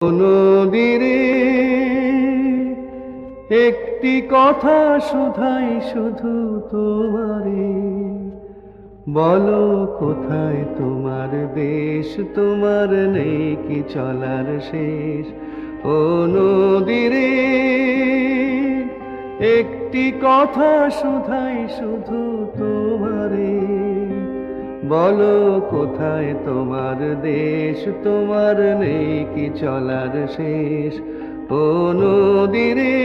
নদীরে একটি কথা শুধাই শুধু তোমারে, বলো কোথায় তোমার দেশ, তোমার নেই কি চলার শেষ। ও নদীরে একটি কথা শুধাই শুধু তোমারে, বলো কোথায় তোমার দেশ, তোমার নেই কি চলার শেষ। ও নদীরে